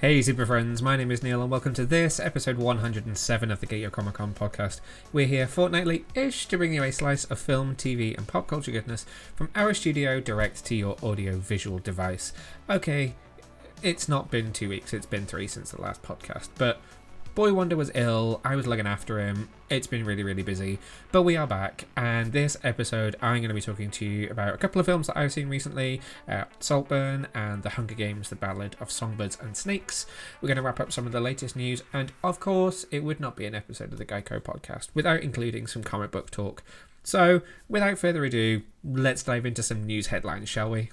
Hey super friends, my name is Neil and welcome to this episode 107 of the Get Your Comic Con podcast. We're here fortnightly-ish to bring you a slice of film, TV and pop culture goodness from our studio direct to your audio-visual device. Okay, it's not been 2 weeks, it's been 3 since the last podcast, but Boy Wonder was ill, I was looking after him, it's been really busy, but we are back, and this episode I'm going to be talking to you about a couple of films that I've seen recently, Saltburn and The Hunger Games, The Ballad of Songbirds and Snakes. We're going to wrap up some of the latest news, and of course it would not be an episode of the Geico podcast without including some comic book talk. So without further ado, let's dive into some news headlines, shall we?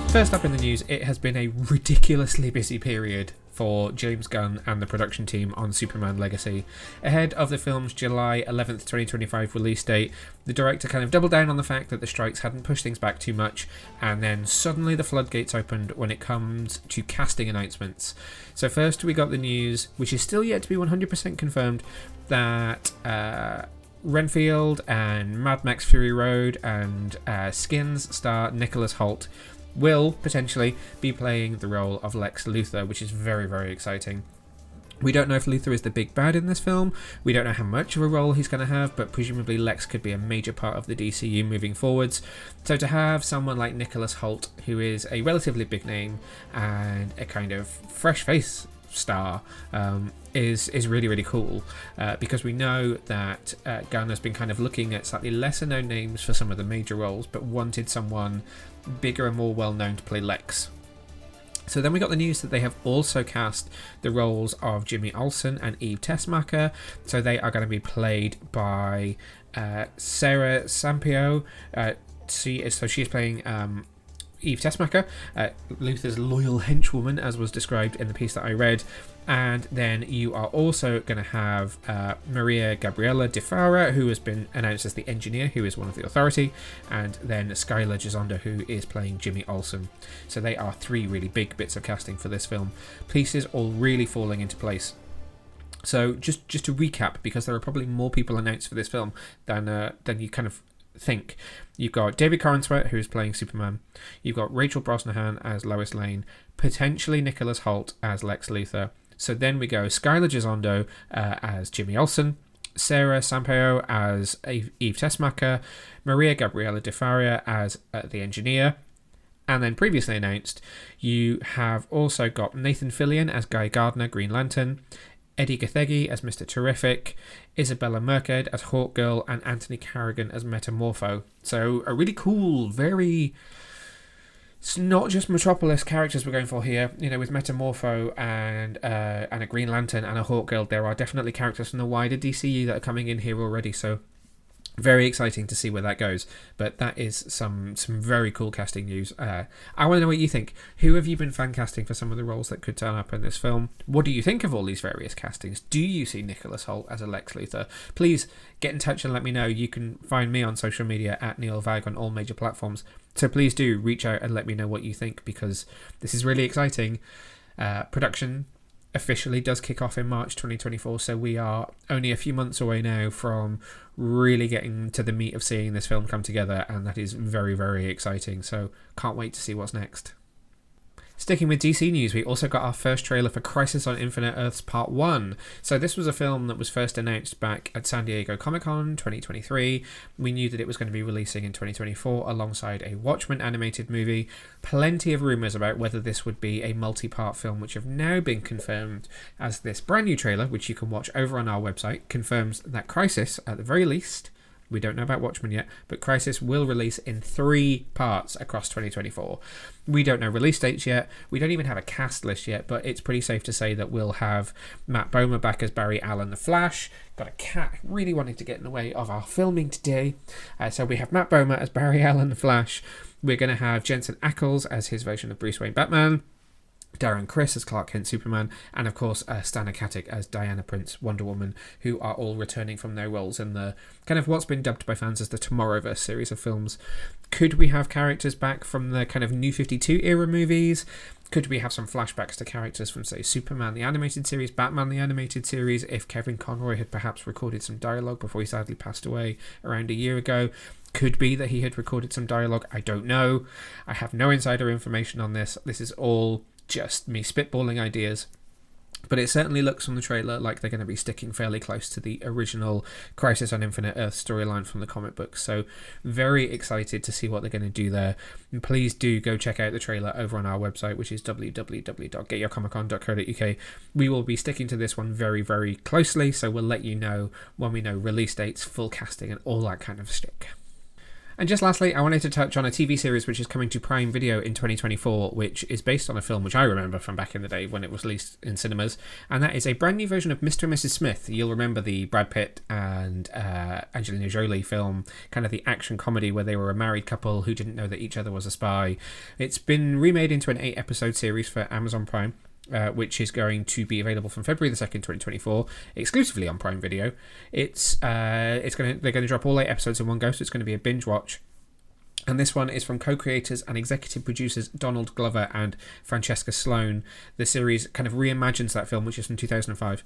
First up in the news, it has been a ridiculously busy period for James Gunn and the production team on Superman Legacy. Ahead of the film's July 11th, 2025 release date, the director kind of doubled down on the fact that the strikes hadn't pushed things back too much, and then suddenly the floodgates opened when it comes to casting announcements. So first we got the news, which is still yet to be 100% confirmed, that Renfield and Mad Max Fury Road and Skins star Nicholas Hoult will potentially be playing the role of Lex Luthor, which is very exciting. We don't know if Luthor is the big bad in this film, we don't know how much of a role he's going to have, but presumably Lex could be a major part of the DCU moving forwards. So to have someone like Nicholas Hoult, who is a relatively big name and a kind of fresh face star, is really cool, because we know that Gunn has been kind of looking at slightly lesser known names for some of the major roles, but wanted someone bigger and more well known to play Lex. So then we got the news that they have also cast the roles of Jimmy Olsen and Eve Tessmacher, so they are going to be played by Sarah Sampaio. She is playing Eve Tessmacher, Luthor's loyal henchwoman, as was described in the piece that I read. And then you are also going to have Maria Gabriela De Fara, who has been announced as the engineer, who is one of the Authority, and then Skylar Gisondo, who is playing Jimmy Olsen. So they are 3 really big bits of casting for this film. Pieces all really falling into place. So just to recap, because there are probably more people announced for this film than you kind of think. You've got David Corenswet, who's playing Superman. You've got Rachel Brosnahan as Lois Lane, potentially Nicholas Hoult as Lex Luthor. So then we go Skylar Gisondo as Jimmy Olsen, Sarah Sampaio as Eve Tessmacher, Maria Gabriela De Faria as the engineer. And then previously announced, you have also got Nathan Fillion as Guy Gardner, Green Lantern, Eddie Gathegi as Mr. Terrific, Isabella Merced as Hawkgirl, and Anthony Carrigan as Metamorpho. So a really cool, it's not just Metropolis characters we're going for here. You know, with Metamorpho and a Green Lantern and a Hawkgirl, there are definitely characters from the wider DCU that are coming in here already. So very exciting to see where that goes. But that is some very cool casting news. I want to know what you think. Who have you been fan casting for some of the roles that could turn up in this film? What do you think of all these various castings? Do you see Nicholas Hoult as a Lex Luthor? Please get in touch and let me know. You can find me on social media at Neil Vag on all major platforms. So please do reach out and let me know what you think, because this is really exciting. Production officially does kick off in March 2024, so we are only a few months away now from really getting to the meat of seeing this film come together, and that is very exciting, so can't wait to see what's next. Sticking with DC news, we also got our first trailer for Crisis on Infinite Earths Part 1. So this was a film that was first announced back at San Diego Comic-Con 2023. We knew that it was going to be releasing in 2024 alongside a Watchmen animated movie. Plenty of rumours about whether this would be a multi-part film, which have now been confirmed, as this brand new trailer, which you can watch over on our website, confirms that Crisis, at the very least, we don't know about Watchmen yet, but Crisis will release in 3 parts across 2024. We don't know release dates yet. We don't even have a cast list yet, but it's pretty safe to say that we'll have Matt Bomer back as Barry Allen the Flash. Got a cat really wanting to get in the way of our filming today. So we have Matt Bomer as Barry Allen the Flash. We're going to have Jensen Ackles as his version of Bruce Wayne Batman. Darren Criss as Clark Kent Superman, and of course Stana Katic as Diana Prince Wonder Woman, who are all returning from their roles in the kind of what's been dubbed by fans as the Tomorrowverse series of films. Could we have characters back from the kind of New 52 era movies? Could we have some flashbacks to characters from, say, Superman the animated series, Batman the animated series, if Kevin Conroy had perhaps recorded some dialogue before he sadly passed away around a year ago? Could be that he had recorded some dialogue. I don't know. I have no insider information on this. This is all just me spitballing ideas. But it certainly looks from the trailer like they're going to be sticking fairly close to the original Crisis on Infinite Earth storyline from the comic books. So very excited to see what they're going to do there. And please do go check out the trailer over on our website, which is www.getyourcomiccon.co.uk. We will be sticking to this one very, very closely, so we'll let you know when we know release dates, full casting, and all that kind of shtick. And just lastly, I wanted to touch on a TV series which is coming to Prime Video in 2024, which is based on a film which I remember from back in the day when it was released in cinemas, and that is a brand new version of Mr. and Mrs. Smith. You'll remember the Brad Pitt and Angelina Jolie film, kind of the action comedy where they were a married couple who didn't know that each other was a spy. It's been remade into an 8-episode series for Amazon Prime. Which is going to be available from February the 2nd, 2024, exclusively on Prime Video. They're going to drop all 8 episodes in one go, so it's going to be a binge watch. And this one is from co-creators and executive producers Donald Glover and Francesca Sloan. The series kind of reimagines that film, which is from 2005.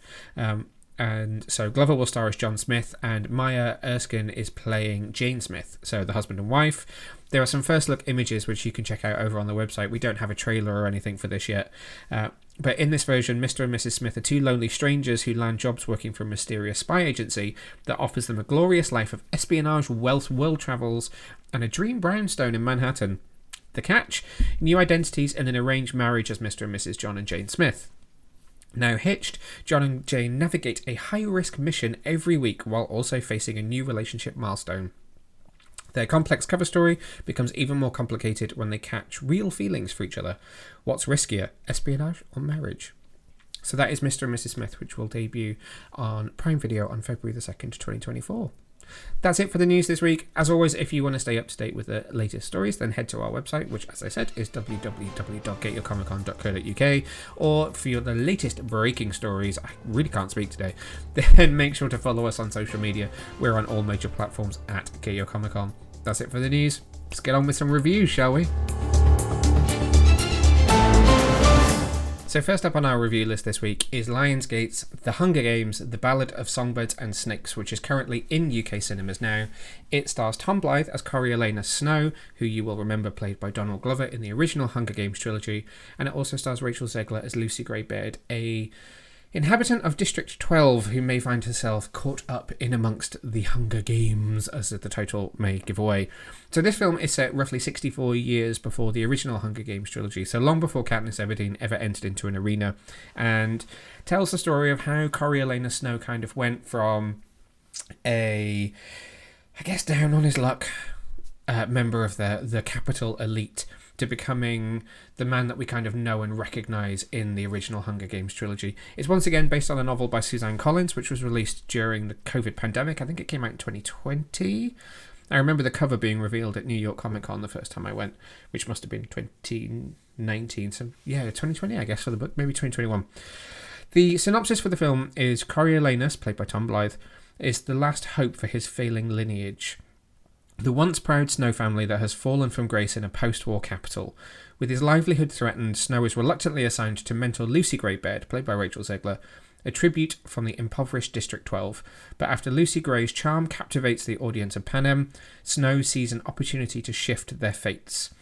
And so Glover will star as John Smith, and Maya Erskine is playing Jane Smith, so the husband and wife. There are some first look images which you can check out over on the website. We don't have a trailer or anything for this yet. But in this version, Mr. and Mrs. Smith are two lonely strangers who land jobs working for a mysterious spy agency that offers them a glorious life of espionage, wealth, world travels, and a dream brownstone in Manhattan. The catch? New identities and an arranged marriage as Mr. and Mrs. John and Jane Smith. Now hitched, John and Jane navigate a high-risk mission every week while also facing a new relationship milestone. Their complex cover story becomes even more complicated when they catch real feelings for each other. What's riskier, espionage or marriage? So that is Mr. and Mrs. Smith, which will debut on Prime Video on February the 2nd, 2024. That's it for the news this week. As always, if you want to stay up to date with the latest stories, then head to our website, which, as I said, is www.getyourcomiccon.co.uk, or for the latest breaking stories, I really can't speak today, then make sure to follow us on social media. We're on all major platforms at Get Your Comic Con. That's it for the news. Let's get on with some reviews, shall we? So first up on our review list this week is Lionsgate's The Hunger Games, The Ballad of Songbirds and Snakes, which is currently in UK cinemas now. It stars Tom Blythe as Coriolanus Snow, who you will remember played by Donald Glover in the original Hunger Games trilogy, and it also stars Rachel Zegler as Lucy Greybeard, a inhabitant of District 12 who may find herself caught up in amongst the Hunger Games, as the title may give away. So this film is set roughly 64 years before the original Hunger Games trilogy, so long before Katniss Everdeen ever entered into an arena, and tells the story of how Coriolanus Snow kind of went from a, I guess, down on his luck member of the capital elite to becoming the man that we kind of know and recognise in the original Hunger Games trilogy. It's once again based on a novel by Suzanne Collins, which was released during the COVID pandemic. I think it came out in 2020. I remember the cover being revealed at New York Comic Con the first time I went, which must have been 2019. So yeah, 2020 I guess for the book, maybe 2021. The synopsis for the film is Coriolanus, played by Tom Blythe, is the last hope for his failing lineage. The once proud Snow family that has fallen from grace in a post-war capital. With his livelihood threatened, Snow is reluctantly assigned to mentor Lucy Greybeard, played by Rachel Zegler, a tribute from the impoverished District 12. But after Lucy Grey's charm captivates the audience of Panem, Snow sees an opportunity to shift their fates.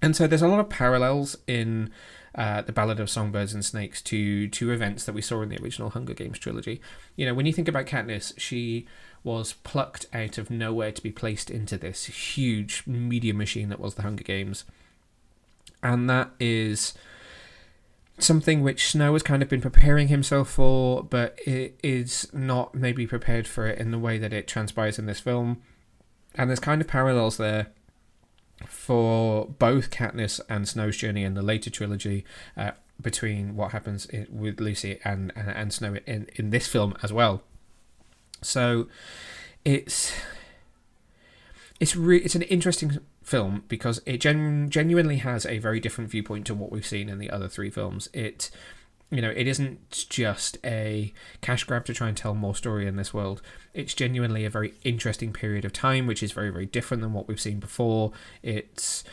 And so there's a lot of parallels in the Ballad of Songbirds and Snakes to events that we saw in the original Hunger Games trilogy. You know, when you think about Katniss, she was plucked out of nowhere to be placed into this huge media machine that was the Hunger Games. And that is something which Snow has kind of been preparing himself for, but it is not maybe prepared for it in the way that it transpires in this film. And there's kind of parallels there for both Katniss and Snow's journey in the later trilogy, between what happens with Lucy and Snow in this film as well. So it's an interesting film because it genuinely has a very different viewpoint to what we've seen in the other three films. It isn't just a cash grab to try and tell more story in this world. It's genuinely a very interesting period of time, which is very, very different than what we've seen before. It's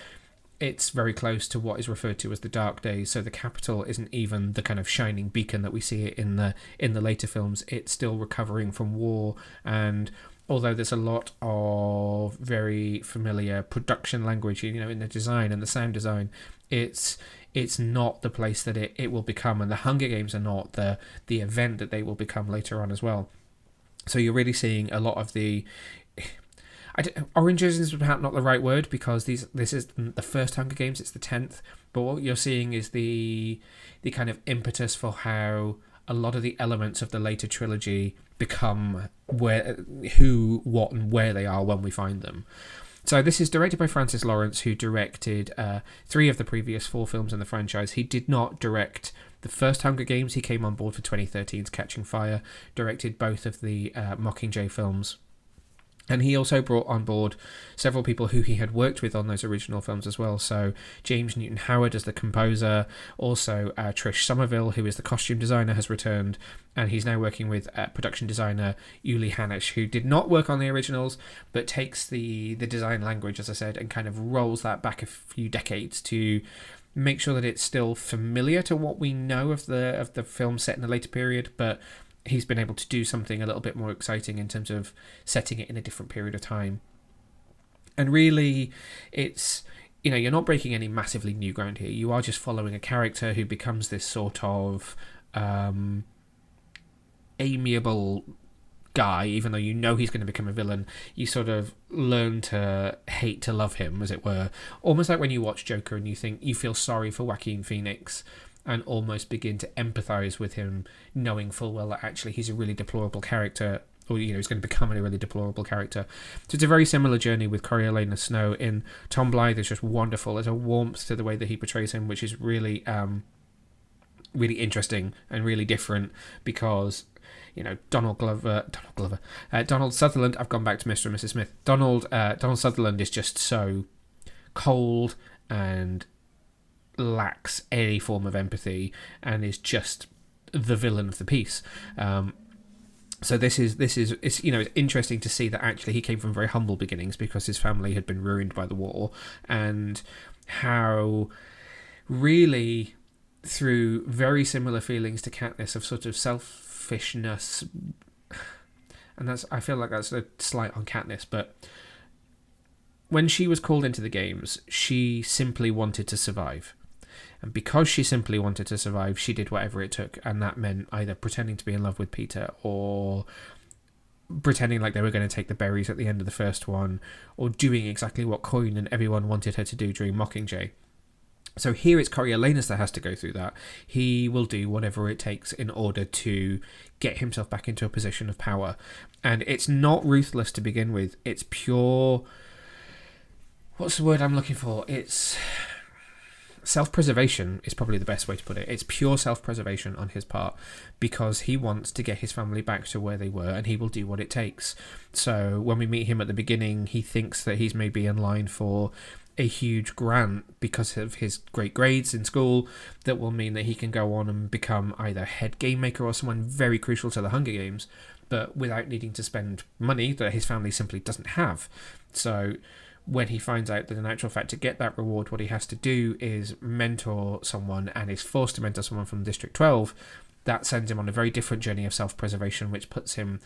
it's very close to what is referred to as the Dark Days. So the capital isn't even the kind of shining beacon that we see it in the later films. It's still recovering from war, and although there's a lot of very familiar production language, in the design and the sound design, it's not the place that it will become, and the Hunger Games are not the event that they will become later on as well. So you're really seeing a lot of the oranges is perhaps not the right word, because this is the first Hunger Games, it's the 10th, but what you're seeing is the kind of impetus for how a lot of the elements of the later trilogy become who, what, and where they are when we find them. So this is directed by Francis Lawrence, who directed 3 of the previous 4 films in the franchise. He did not direct the first Hunger Games. He came on board for 2013's Catching Fire, directed both of the Mockingjay films. And he also brought on board several people who he had worked with on those original films as well. So James Newton Howard as the composer, also Trish Somerville, who is the costume designer, has returned, and he's now working with production designer Uli Hanisch, who did not work on the originals, but takes the design language, as I said, and kind of rolls that back a few decades to make sure that it's still familiar to what we know of the film set in the later period, but he's been able to do something a little bit more exciting in terms of setting it in a different period of time. And really, it's, you're not breaking any massively new ground here. You are just following a character who becomes this sort of amiable guy, even though he's going to become a villain. You sort of learn to hate to love him, as it were. Almost like when you watch Joker and you feel sorry for Joaquin Phoenix, and almost begin to empathise with him, knowing full well that actually he's a really deplorable character, or he's going to become a really deplorable character. So it's a very similar journey with Coriolanus Snow. In Tom Blythe is just wonderful. There's a warmth to the way that he portrays him, which is really really interesting and really different, because Donald Sutherland, I've gone back to Mr. and Mrs. Smith. Donald Sutherland is just so cold and lacks any form of empathy, and is just the villain of the piece. So it's interesting to see that actually he came from very humble beginnings, because his family had been ruined by the war, and how really through very similar feelings to Katniss of sort of selfishness, and I feel like that's a slight on Katniss, but when she was called into the games, she simply wanted to survive. And because she simply wanted to survive, she did whatever it took, and that meant either pretending to be in love with Peter, or pretending like they were going to take the berries at the end of the first one, or doing exactly what Coin and everyone wanted her to do during Mockingjay. So here it's Coriolanus that has to go through that. He will do whatever it takes in order to get himself back into a position of power. And it's not ruthless to begin with. It's pure... What's the word I'm looking for? It's... self-preservation is probably the best way to put it. It's pure self-preservation on his part, because he wants to get his family back to where they were, and he will do what it takes. So when we meet him at the beginning, he thinks that he's maybe in line for a huge grant because of his great grades in school that will mean that he can go on and become either head game maker or someone very crucial to the Hunger Games, but without needing to spend money that his family simply doesn't have. So when he finds out that in actual fact to get that reward, what he has to do is mentor someone, and is forced to mentor someone from District 12, that sends him on a very different journey of self-preservation, which puts him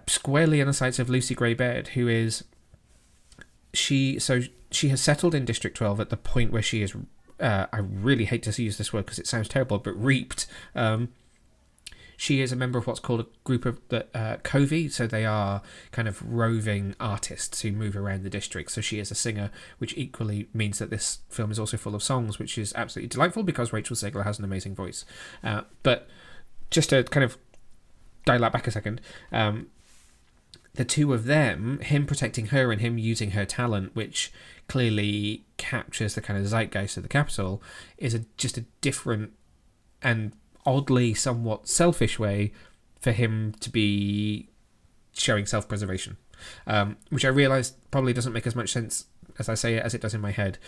squarely in the sights of Lucy Gray-Baird, who is... She has settled in District 12 at the point where she is... I really hate to use this word because it sounds terrible, but reaped. She is a member of what's called a group of the Covey, so they are kind of roving artists who move around the district. So she is a singer, which equally means that this film is also full of songs, which is absolutely delightful because Rachel Zegler has an amazing voice. But just to kind of dial that back a second, the two of them, him protecting her and him using her talent, which clearly captures the kind of zeitgeist of the capital, is just a different and oddly somewhat selfish way for him to be showing self-preservation, which I realise probably doesn't make as much sense as I say it as it does in my head,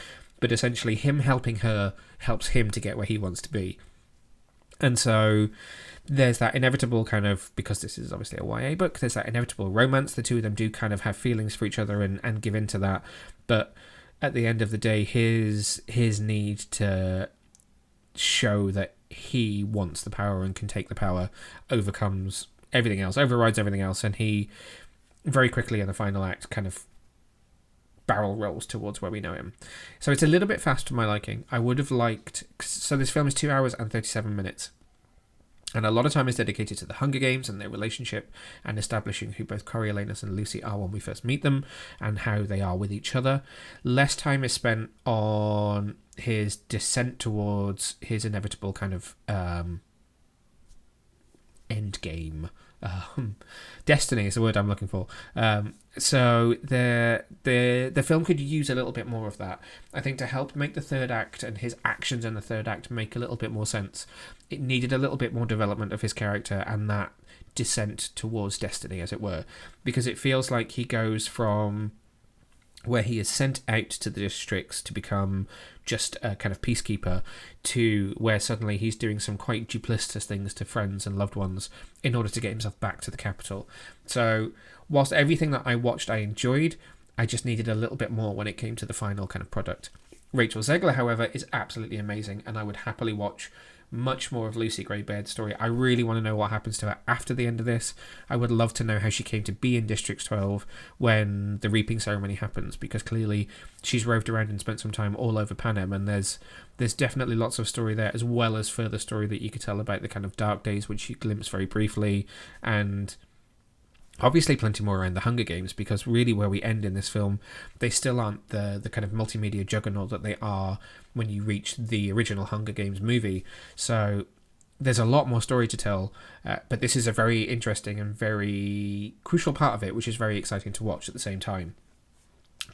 but essentially him helping her helps him to get where he wants to be. And so there's that inevitable kind of, because this is obviously a YA book, there's that inevitable romance. The two of them do kind of have feelings for each other and give into that, but at the end of the day, his need to show that he wants the power and can take the power overcomes everything else, overrides everything else, and he very quickly in the final act kind of barrel rolls towards where we know him. So it's a little bit fast for my liking. I would have liked... So this film is 2 hours and 37 minutes. And a lot of time is dedicated to the Hunger Games and their relationship and establishing who both Coriolanus and Lucy are when we first meet them and how they are with each other. Less time is spent on his descent towards his inevitable kind of end game. Destiny is the word I'm looking for. So the film could use a little bit more of that. I think to help make the third act and his actions in the third act make a little bit more sense, it needed a little bit more development of his character and that descent towards destiny, as it were, because it feels like he goes from where he is sent out to the districts to become just a kind of peacekeeper to where suddenly he's doing some quite duplicitous things to friends and loved ones in order to get himself back to the capital. So whilst everything that I watched I enjoyed, I just needed a little bit more when it came to the final kind of product. Rachel Zegler, however, is absolutely amazing, and I would happily watch much more of Lucy Greybaird's story. I really want to know what happens to her after the end of this. I would love to know how she came to be in District 12 when the reaping ceremony happens, because clearly she's roved around and spent some time all over Panem, and there's definitely lots of story there, as well as further story that you could tell about the kind of dark days, which you glimpse very briefly, and obviously plenty more around the Hunger Games, because really where we end in this film, they still aren't the kind of multimedia juggernaut that they are when you reach the original Hunger Games movie. So there's a lot more story to tell, but this is a very interesting and very crucial part of it, which is very exciting to watch at the same time.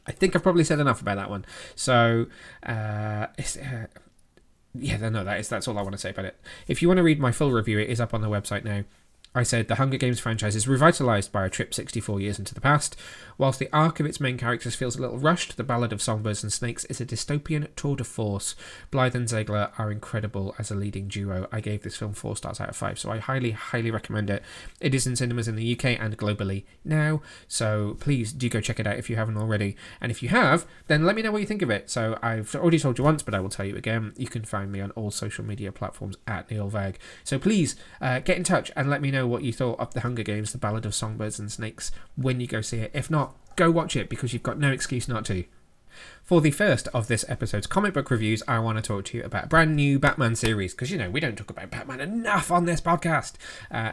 I think I've probably said enough about that one. So that's all I want to say about it. If you want to read my full review, it is up on the website now. I said the Hunger Games franchise is revitalised by a trip 64 years into the past. Whilst the arc of its main characters feels a little rushed, The Ballad of Songbirds and Snakes is a dystopian tour de force. Blythe and Zegler are incredible as a leading duo. I gave this film 4 stars out of 5, so I highly, highly recommend it. It is in cinemas in the UK and globally now, so please do go check it out if you haven't already. And if you have, then let me know what you think of it. So I've already told you once, but I will tell you again. You can find me on all social media platforms at Neil Vag. So please get in touch and let me know what you thought of The Hunger Games, The Ballad of Songbirds and Snakes when you go see it. If not, go watch it, because you've got no excuse not to. For the first of this episode's comic book reviews, I want to talk to you about a brand new Batman series, because, we don't talk about Batman enough on this podcast.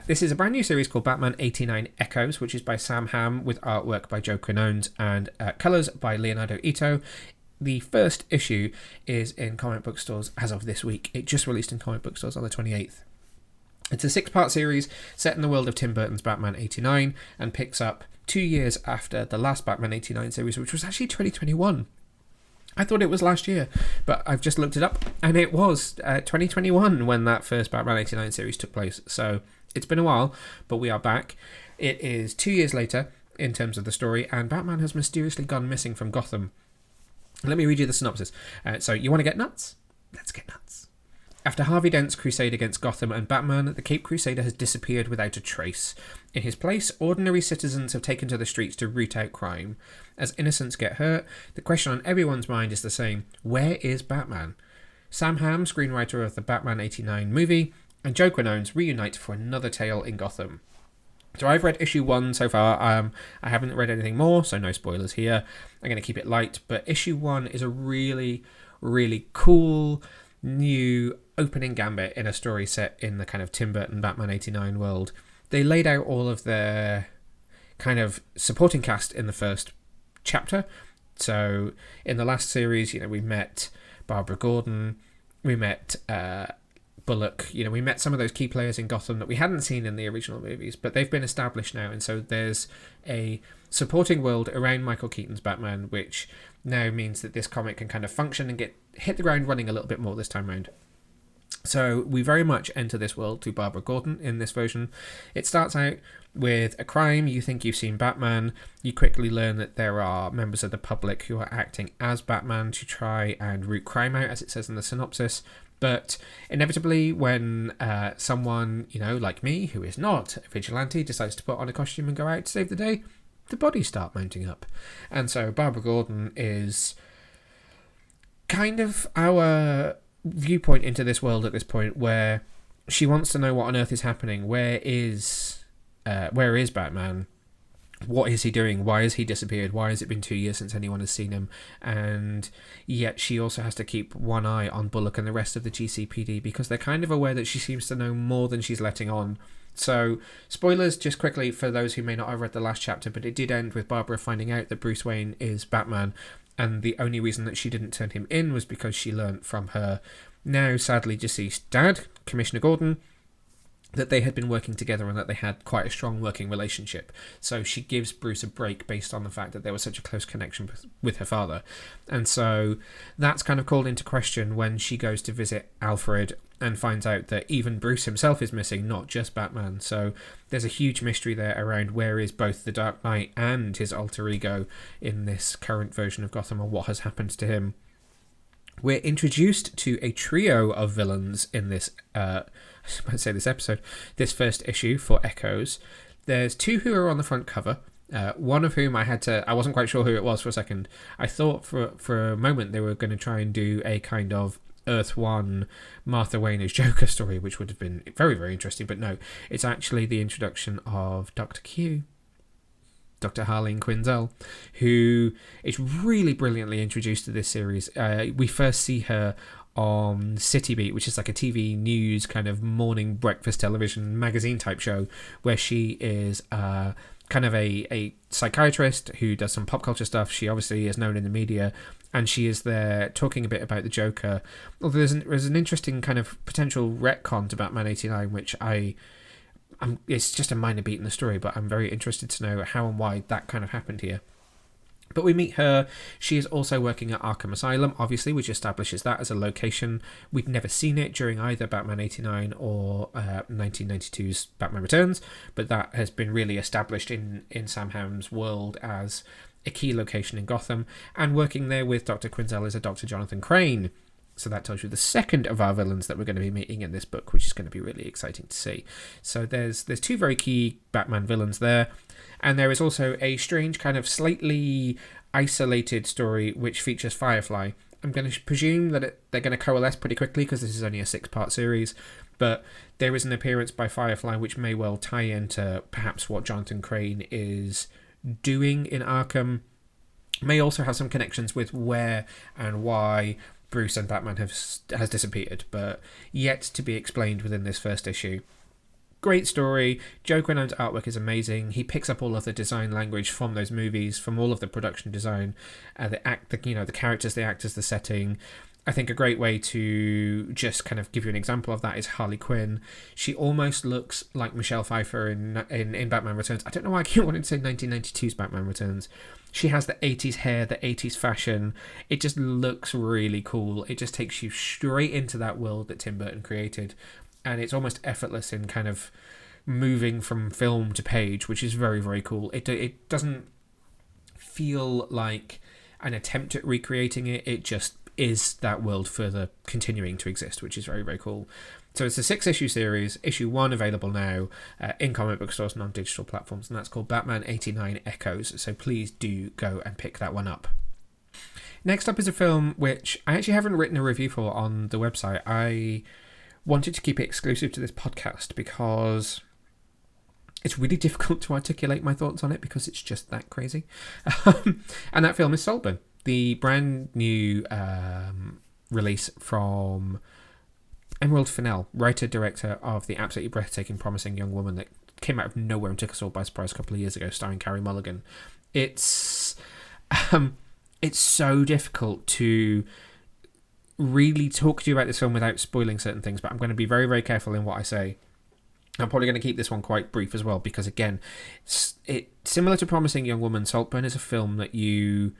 This is a brand new series called Batman 89 Echoes, which is by Sam Hamm with artwork by Joe Quinones and colours by Leonardo Ito. The first issue is in comic book stores as of this week. It just released in comic book stores on the 28th. It's a 6-part series set in the world of Tim Burton's Batman 89 and picks up 2 years after the last Batman 89 series, which was actually 2021. I thought it was last year, but I've just looked it up, and it was 2021 when that first Batman 89 series took place. So it's been a while, but we are back. It is 2 years later in terms of the story, and Batman has mysteriously gone missing from Gotham. Let me read you the synopsis. So you want to get nuts? Let's get nuts. After Harvey Dent's crusade against Gotham and Batman, the Cape Crusader has disappeared without a trace. In his place, ordinary citizens have taken to the streets to root out crime. As innocents get hurt, the question on everyone's mind is the same: where is Batman? Sam Hamm, screenwriter of the Batman 89 movie, and Joe Quinones reunite for another tale in Gotham. So I've read issue 1 so far. I haven't read anything more, so no spoilers here. I'm going to keep it light, but issue 1 is a really, really cool new opening gambit in a story set in the kind of Tim Burton Batman 89 world. They laid out all of their kind of supporting cast in the first chapter. So in the last series, we met Barbara Gordon, we met Bullock, we met some of those key players in Gotham that we hadn't seen in the original movies, but they've been established now, and so there's a supporting world around Michael Keaton's Batman, which now means that this comic can kind of function and hit the ground running a little bit more this time around. So we very much enter this world through Barbara Gordon in this version. It starts out with a crime. You think you've seen Batman. You quickly learn that there are members of the public who are acting as Batman to try and root crime out, as it says in the synopsis. But inevitably, when someone, like me, who is not a vigilante, decides to put on a costume and go out to save the day, the bodies start mounting up. And so Barbara Gordon is kind of our viewpoint into this world at this point, where she wants to know what on earth is happening. Where is Batman? What is he doing? Why has he disappeared? Why has it been 2 years since anyone has seen him? And yet she also has to keep one eye on Bullock and the rest of the GCPD, because they're kind of aware that she seems to know more than she's letting on. So, spoilers just quickly for those who may not have read the last chapter, but it did end with Barbara finding out that Bruce Wayne is Batman, and the only reason that she didn't turn him in was because she learnt from her now sadly deceased dad, Commissioner Gordon, that they had been working together and that they had quite a strong working relationship. So she gives Bruce a break based on the fact that there was such a close connection with her father. And so that's kind of called into question when she goes to visit Alfred and finds out that even Bruce himself is missing, not just Batman. So there's a huge mystery there around where is both the Dark Knight and his alter ego in this current version of Gotham, and what has happened to him. We're introduced to a trio of villains in this this first issue for Echoes. There's two who are on the front cover, one of whom I wasn't quite sure who it was for a second. I thought for a moment they were going to try and do a kind of Earth 1 Martha Wayne as Joker story, which would have been very, very interesting, but no, it's actually the introduction of Dr. Q, Dr. Harleen Quinzel, who is really brilliantly introduced to this series. We first see her on City Beat, which is like a TV news kind of morning breakfast television magazine type show, where she is kind of a psychiatrist who does some pop culture stuff. She obviously is known in the media, and she is there talking a bit about the Joker. Although there's an interesting kind of potential retcon to Batman 89, which it's just a minor beat in the story, but I'm very interested to know how and why that kind of happened here. But we meet her. She is also working at Arkham Asylum, obviously, which establishes that as a location. We'd never seen it during either Batman 89 or 1992's Batman Returns, but that has been really established in Sam Hamm's world as a key location in Gotham. And working there with Dr. Quinzel is a Dr. Jonathan Crane. So that tells you the second of our villains that we're going to be meeting in this book, which is going to be really exciting to see. So there's two very key Batman villains there. And there is also a strange kind of slightly isolated story which features Firefly. I'm going to presume that they're going to coalesce pretty quickly because this is only a 6-part series. But there is an appearance by Firefly which may well tie into perhaps what Jonathan Crane is doing in Arkham. May also have some connections with where and why Bruce and Batman has disappeared, but yet to be explained within this first issue. Great story. Joe Quinlan's artwork is amazing. He picks up all of the design language from those movies, from all of the production design, the characters, the actors, the setting. I think a great way to just kind of give you an example of that is Harley Quinn. She almost looks like Michelle Pfeiffer in Batman Returns. I don't know why I keep wanting to say 1992's Batman Returns. She has the 80s hair, the 80s fashion. It just looks really cool. It just takes you straight into that world that Tim Burton created. And it's almost effortless in kind of moving from film to page, which is very, very cool. It doesn't feel like an attempt at recreating it. It just is that world further continuing to exist, which is very, very cool. So it's a 6-issue series, issue 1 available now in comic book stores and on digital platforms, and that's called Batman 89 Echoes, so please do go and pick that one up. Next up is a film which I actually haven't written a review for on the website. I wanted to keep it exclusive to this podcast because it's really difficult to articulate my thoughts on it because it's just that crazy. And that film is Saltburn, the brand new release from Emerald Fennell, writer-director of the absolutely breathtaking Promising Young Woman that came out of nowhere and took us all by surprise a couple of years ago, starring Carey Mulligan. It's so difficult to really talk to you about this film without spoiling certain things, but I'm going to be very, very careful in what I say. I'm probably going to keep this one quite brief as well, because again, similar to Promising Young Woman, Saltburn is a film that you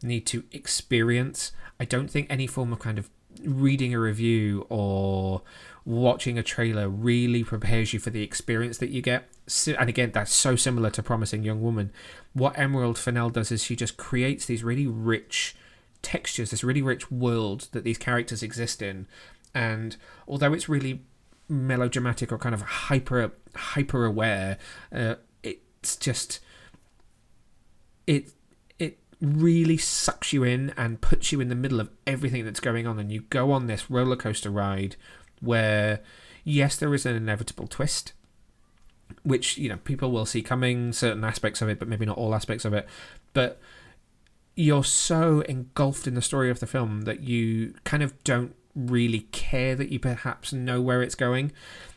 need to experience. I don't think any form of kind of reading a review or watching a trailer really prepares you for the experience that you get. And again, that's so similar to Promising Young Woman. What Emerald Fennell does is she just creates these really rich textures, this really rich world that these characters exist in. And although it's really melodramatic or kind of hyper aware, it's just it really sucks you in and puts you in the middle of everything that's going on, and you go on this roller coaster ride where, yes, there is an inevitable twist, which, you know, people will see coming, certain aspects of it, but maybe not all aspects of it. But you're so engulfed in the story of the film that you kind of don't really care that you perhaps know where it's going.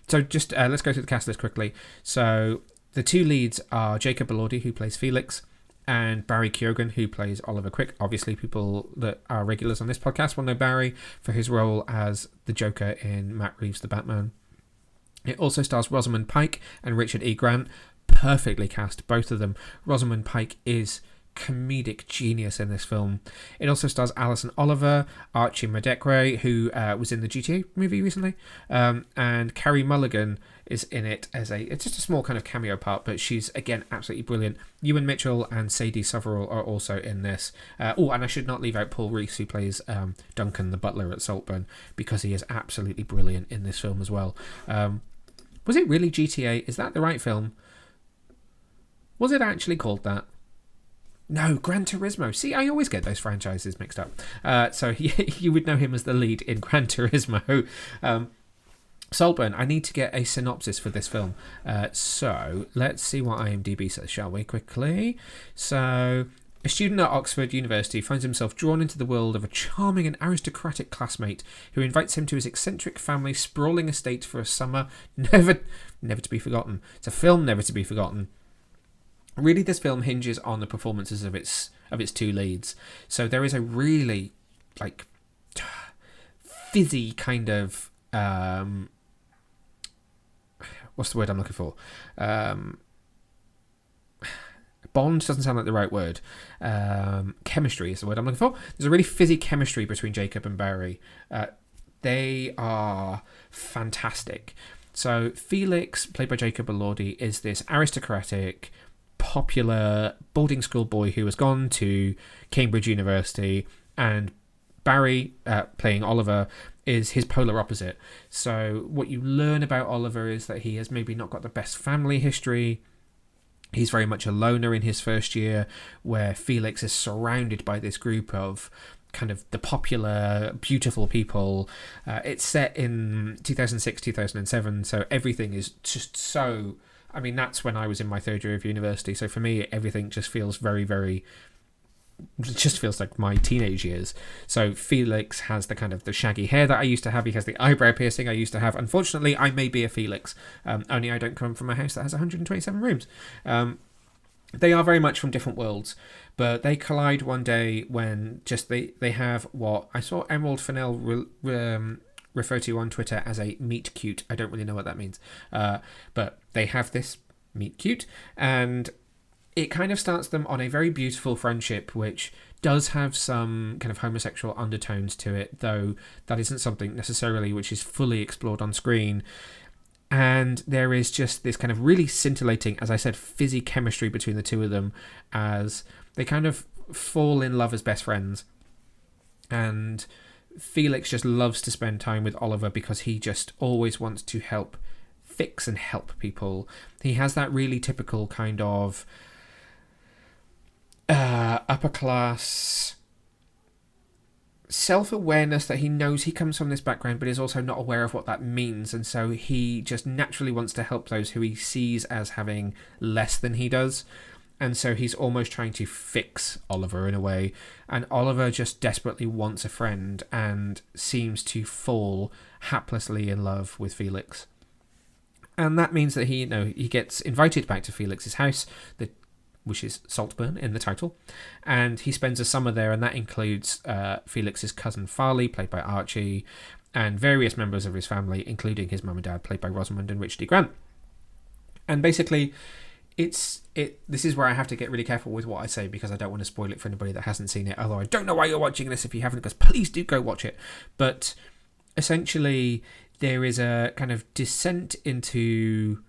So just let's go through the cast list quickly. So the two leads are Jacob Elordi, who plays Felix, and Barry Keoghan, who plays Oliver Quick. Obviously, people that are regulars on this podcast will know Barry for his role as the Joker in Matt Reeves' The Batman. It also stars Rosamund Pike and Richard E. Grant. Perfectly cast, both of them. Rosamund Pike is comedic genius in this film. It also stars Alison Oliver, Archie Madekwe, who was in the GTA movie recently, and Carey Mulligan is in it as it's just a small kind of cameo part, but she's, again, absolutely brilliant. Ewan Mitchell and Sadie Sutherland are also in this. And I should not leave out Paul Reese, who plays Duncan, the butler at Saltburn, because he is absolutely brilliant in this film as well. Was it really GTA? Is that the right film? Was it actually called that? No, Gran Turismo. See, I always get those franchises mixed up. So you would know him as the lead in Gran Turismo. Saltburn, I need to get a synopsis for this film. So let's see what IMDb says, shall we, quickly? So, a student at Oxford University finds himself drawn into the world of a charming and aristocratic classmate who invites him to his eccentric family's sprawling estate for a summer never to be forgotten. It's a film never to be forgotten. Really, this film hinges on the performances of its two leads. So there is a really, like, fizzy kind of what's the word I'm looking for? Bond doesn't sound like the right word. Chemistry is the word I'm looking for. There's a really fizzy chemistry between Jacob and Barry. They are fantastic. So Felix, played by Jacob Elordi, is this aristocratic, popular boarding school boy who has gone to Cambridge University, and Barry, playing Oliver, is his polar opposite. So what you learn about Oliver is that he has maybe not got the best family history. He's very much a loner in his first year, where Felix is surrounded by this group of kind of the popular, beautiful people. It's set in 2006, 2007, so everything is just so... I mean, that's when I was in my third year of university, so for me, everything just feels very, very... It just feels like my teenage years. So Felix has the kind of the shaggy hair that I used to have. He has the eyebrow piercing I used to have. Unfortunately, I may be a Felix. Only I don't come from a house that has 127 rooms. They are very much from different worlds, but they collide one day when just they have what I saw Emerald Fennell refer to on Twitter as a meet cute. I don't really know what that means. But they have this meet cute, and it kind of starts them on a very beautiful friendship, which does have some kind of homosexual undertones to it, though that isn't something necessarily which is fully explored on screen. And there is just this kind of really scintillating, as I said, fizzy chemistry between the two of them as they kind of fall in love as best friends. And Felix just loves to spend time with Oliver because he just always wants to fix and help people. He has that really typical kind of upper class self-awareness that he knows he comes from this background but is also not aware of what that means, and so he just naturally wants to help those who he sees as having less than he does, and so he's almost trying to fix Oliver in a way, and Oliver just desperately wants a friend and seems to fall haplessly in love with Felix. And that means that he gets invited back to Felix's house, which is Saltburn in the title, and he spends a summer there, and that includes Felix's cousin Farley, played by Archie, and various members of his family, including his mum and dad, played by Rosamund and Richard E. Grant. And basically, this is where I have to get really careful with what I say, because I don't want to spoil it for anybody that hasn't seen it, although I don't know why you're watching this if you haven't, because please do go watch it. But essentially, there is a kind of descent into...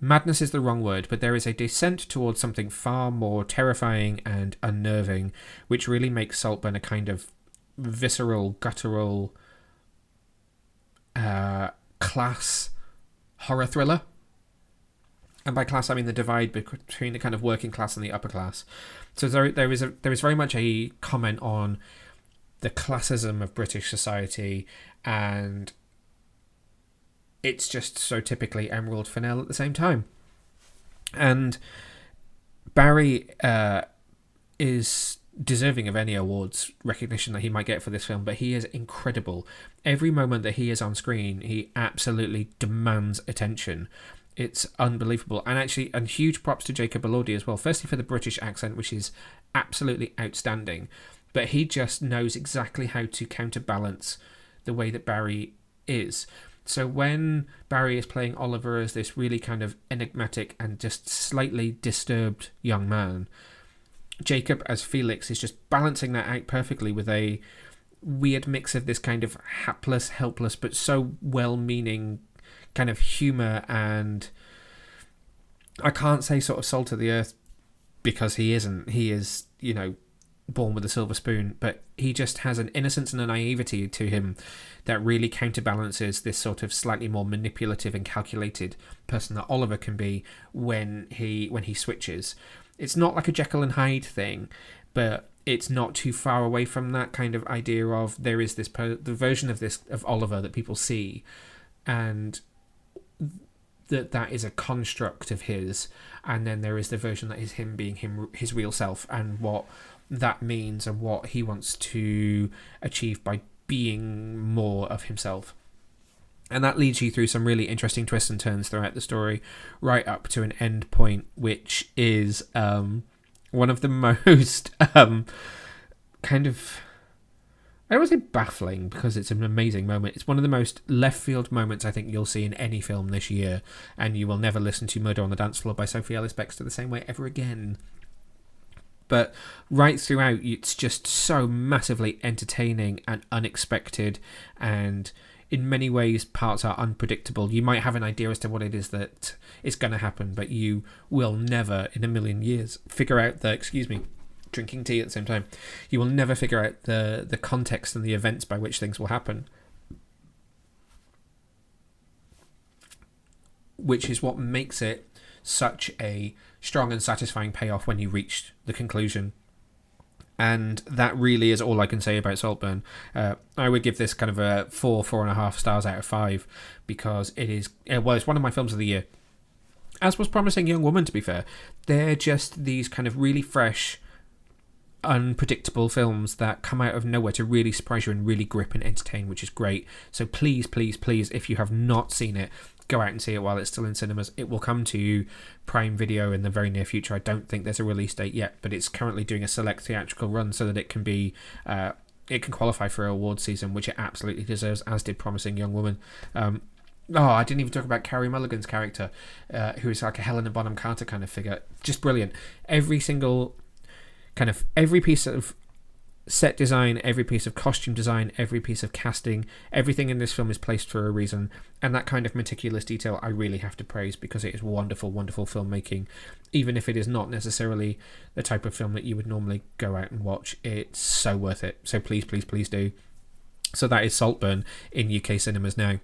Madness is the wrong word, but there is a descent towards something far more terrifying and unnerving, which really makes Saltburn a kind of visceral, guttural, class horror thriller. And by class, I mean the divide between the kind of working class and the upper class. So there is very much a comment on the classism of British society, and it's just so typically Emerald Fennell at the same time. And Barry is deserving of any awards recognition that he might get for this film, but he is incredible. Every moment that he is on screen, he absolutely demands attention. It's unbelievable. And huge props to Jacob Elordi as well. Firstly for the British accent, which is absolutely outstanding, but he just knows exactly how to counterbalance the way that Barry is. So when Barry is playing Oliver as this really kind of enigmatic and just slightly disturbed young man, Jacob as Felix is just balancing that out perfectly with a weird mix of this kind of hapless, helpless, but so well-meaning kind of humour, and I can't say sort of salt of the earth because he isn't. He is, born with a silver spoon, but he just has an innocence and a naivety to him that really counterbalances this sort of slightly more manipulative and calculated person that Oliver can be when he switches. It's not like a Jekyll and Hyde thing, but it's not too far away from that kind of idea of there is the version of Oliver that people see, and that is a construct of his, and then there is the version that is him being his real self, and what that means and what he wants to achieve by being more of himself. And that leads you through some really interesting twists and turns throughout the story, right up to an end point, which is one of the most kind of, I don't want to say baffling because it's an amazing moment. It's one of the most left field moments I think you'll see in any film this year, and you will never listen to Murder on the Dance Floor by Sophie Ellis-Bextor the same way ever again. But right throughout, it's just so massively entertaining and unexpected, and in many ways parts are unpredictable. You might have an idea as to what it is that is going to happen, but you will never in a million years figure out drinking tea at the same time. You will never figure out the context and the events by which things will happen, which is what makes it such a strong and satisfying payoff when you reach the conclusion. And that really is all I can say about Saltburn. I would give this kind of a 4.5 stars out of 5, because it's one of my films of the year, as was Promising Young Woman, to be fair. They're just these kind of really fresh, unpredictable films that come out of nowhere to really surprise you and really grip and entertain, which is great. So please, please, please, if you have not seen it, go out and see it while it's still in cinemas. It will come to Prime Video in the very near future. I don't think there's a release date yet, but it's currently doing a select theatrical run so that it can be it can qualify for an award season, which it absolutely deserves, as did Promising Young Woman. I didn't even talk about Carey Mulligan's character, who is like a Helena Bonham Carter kind of figure. Just brilliant. Every piece of set design, every piece of costume design, every piece of casting, everything in this film is placed for a reason, and that kind of meticulous detail I really have to praise, because it is wonderful, wonderful filmmaking. Even if it is not necessarily the type of film that you would normally go out and watch, it's so worth it. So please, please, please do. So that is Saltburn in UK cinemas now.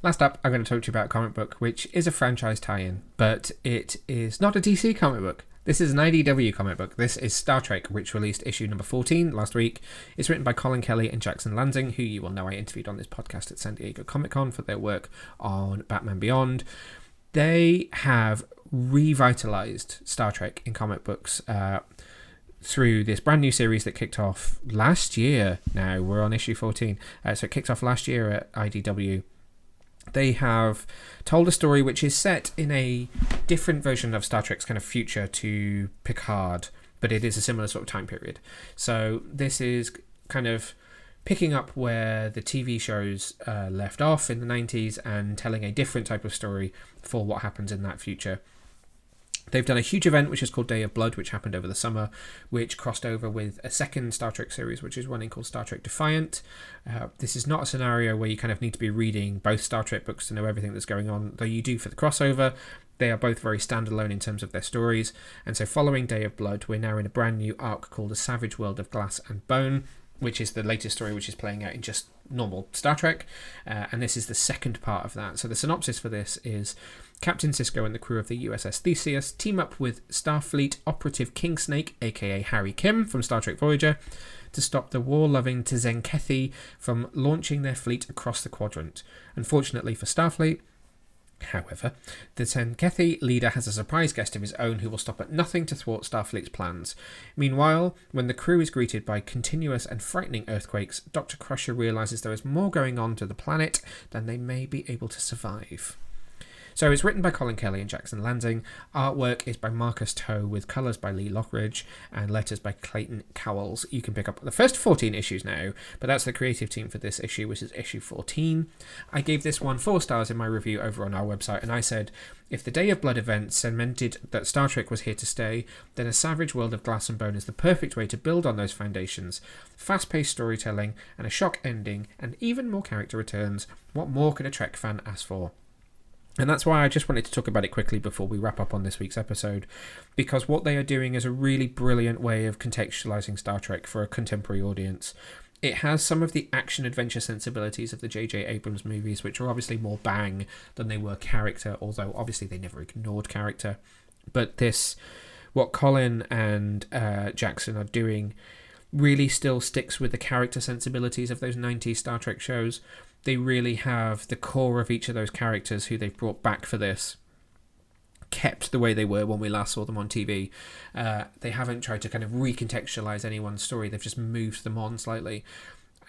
Last up, I'm going to talk to you about a comic book, which is a franchise tie-in, but it is not a DC comic book. This is an IDW comic book. This is Star Trek, which released issue number 14 last week. It's written by Colin Kelly and Jackson Lansing, who you will know I interviewed on this podcast at San Diego Comic-Con for their work on Batman Beyond. They have revitalized Star Trek in comic books through this brand new series that kicked off last year. Now we're on issue 14. So it kicked off last year at IDW. They have told a story which is set in a different version of Star Trek's kind of future to Picard, but it is a similar sort of time period. So this is kind of picking up where the TV shows left off in the 90s and telling a different type of story for what happens in that future. They've done a huge event which is called Day of Blood, which happened over the summer, which crossed over with a second Star Trek series which is running called Star Trek Defiant. This is not a scenario where you kind of need to be reading both Star Trek books to know everything that's going on, though you do for the crossover. They are both very standalone in terms of their stories, and so following Day of Blood, we're now in a brand new arc called A Savage World of Glass and Bone, which is the latest story which is playing out in just normal Star Trek, and this is the second part of that. So the synopsis for this is Captain Sisko and the crew of the USS Theseus team up with Starfleet operative King Snake, aka Harry Kim from Star Trek Voyager, to stop the war-loving Tzenkethi from launching their fleet across the quadrant. Unfortunately for Starfleet, however, the Tzenkethi leader has a surprise guest of his own who will stop at nothing to thwart Starfleet's plans. Meanwhile, when the crew is greeted by continuous and frightening earthquakes, Dr. Crusher realises there is more going on to the planet than they may be able to survive. So it's written by Colin Kelly and Jackson Lansing. Artwork is by Marcus Toe with colours by Lee Lockridge and letters by Clayton Cowles. You can pick up the first 14 issues now, but that's the creative team for this issue, which is issue 14. I gave this one 4 stars in my review over on our website, and I said, if the Day of Blood event cemented that Star Trek was here to stay, then A Savage World of Glass and Bone is the perfect way to build on those foundations. Fast-paced storytelling and a shock ending and even more character returns. What more could a Trek fan ask for? And that's why I just wanted to talk about it quickly before we wrap up on this week's episode, because what they are doing is a really brilliant way of contextualizing Star Trek for a contemporary audience. It has some of the action-adventure sensibilities of the J.J. Abrams movies, which are obviously more bang than they were character, although obviously they never ignored character. But this, what Colin and Jackson are doing, really still sticks with the character sensibilities of those 90s Star Trek shows. They really have the core of each of those characters who they've brought back for this kept the way they were when we last saw them on TV. They haven't tried to kind of recontextualize anyone's story. They've just moved them on slightly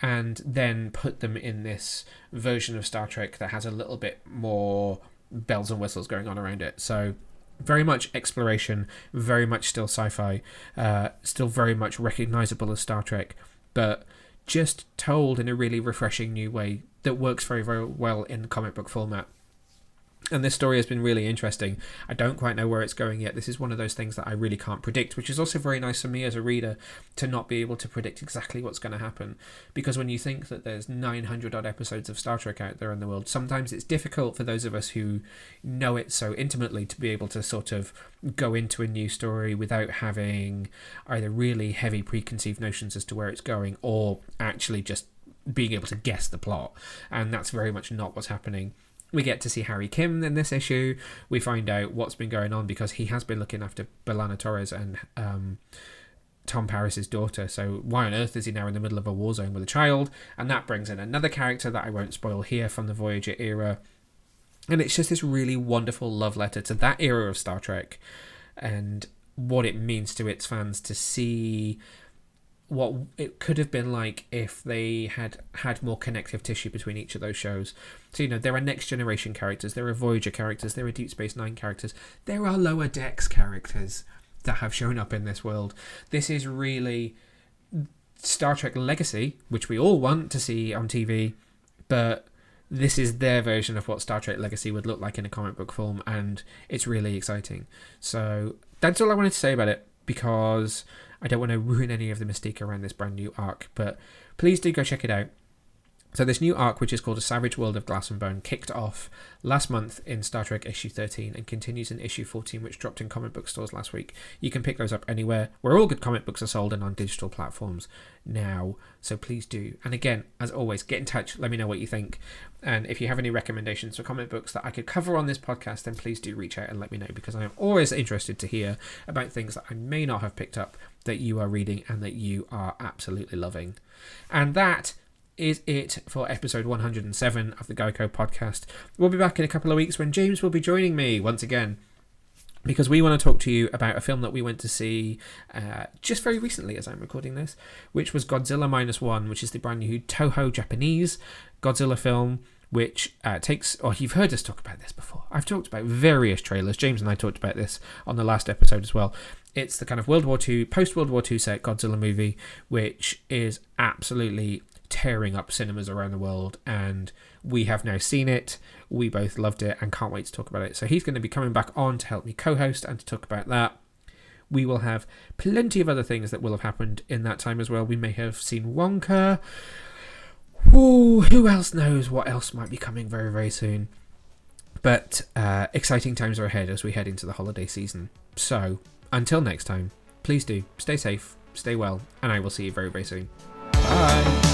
and then put them in this version of Star Trek that has a little bit more bells and whistles going on around it. So very much exploration, very much still sci-fi, still very much recognizable as Star Trek, but just told in a really refreshing new way that works very, very well in comic book format. And this story has been really interesting. I don't quite know where it's going yet. This is one of those things that I really can't predict, which is also very nice for me as a reader to not be able to predict exactly what's going to happen. Because when you think that there's 900 odd episodes of Star Trek out there in the world, sometimes it's difficult for those of us who know it so intimately to be able to sort of go into a new story without having either really heavy preconceived notions as to where it's going or actually just being able to guess the plot. And that's very much not what's happening. We get to see Harry Kim in this issue. We find out what's been going on because he has been looking after B'Elanna Torres and Tom Paris's daughter. So why on earth is he now in the middle of a war zone with a child? And that brings in another character that I won't spoil here from the Voyager era. And it's just this really wonderful love letter to that era of Star Trek and what it means to its fans to see what it could have been like if they had had more connective tissue between each of those shows. So, there are Next Generation characters, there are Voyager characters, there are Deep Space Nine characters, there are Lower Decks characters that have shown up in this world. This is really Star Trek Legacy, which we all want to see on TV, but this is their version of what Star Trek Legacy would look like in a comic book form, and it's really exciting. So that's all I wanted to say about it, because I don't want to ruin any of the mystique around this brand new arc, but please do go check it out. So this new arc, which is called A Savage World of Glass and Bone, kicked off last month in Star Trek issue 13 and continues in issue 14, which dropped in comic book stores last week. You can pick those up anywhere where all good comic books are sold and on digital platforms now, so please do. And again, as always, get in touch, let me know what you think. And if you have any recommendations for comic books that I could cover on this podcast, then please do reach out and let me know, because I am always interested to hear about things that I may not have picked up that you are reading and that you are absolutely loving. And that is it for episode 107 of the Geico podcast. We'll be back in a couple of weeks when James will be joining me once again, because we want to talk to you about a film that we went to see just very recently as I'm recording this, which was Godzilla -1, which is the brand new Toho Japanese Godzilla film, which you've heard us talk about this before. I've talked about various trailers. James and I talked about this on the last episode as well. It's the kind of World War II, post-World War II set Godzilla movie, which is absolutely tearing up cinemas around the world, and we have now seen it. We both loved it and can't wait to talk about it. So he's going to be coming back on to help me co-host and to talk about that. We will have plenty of other things that will have happened in that time as well. We may have seen Wonka. Ooh, who else knows what else might be coming very, very soon. But exciting times are ahead as we head into the holiday season. So until next time, please do stay safe, stay well, and I will see you very, very soon. Bye.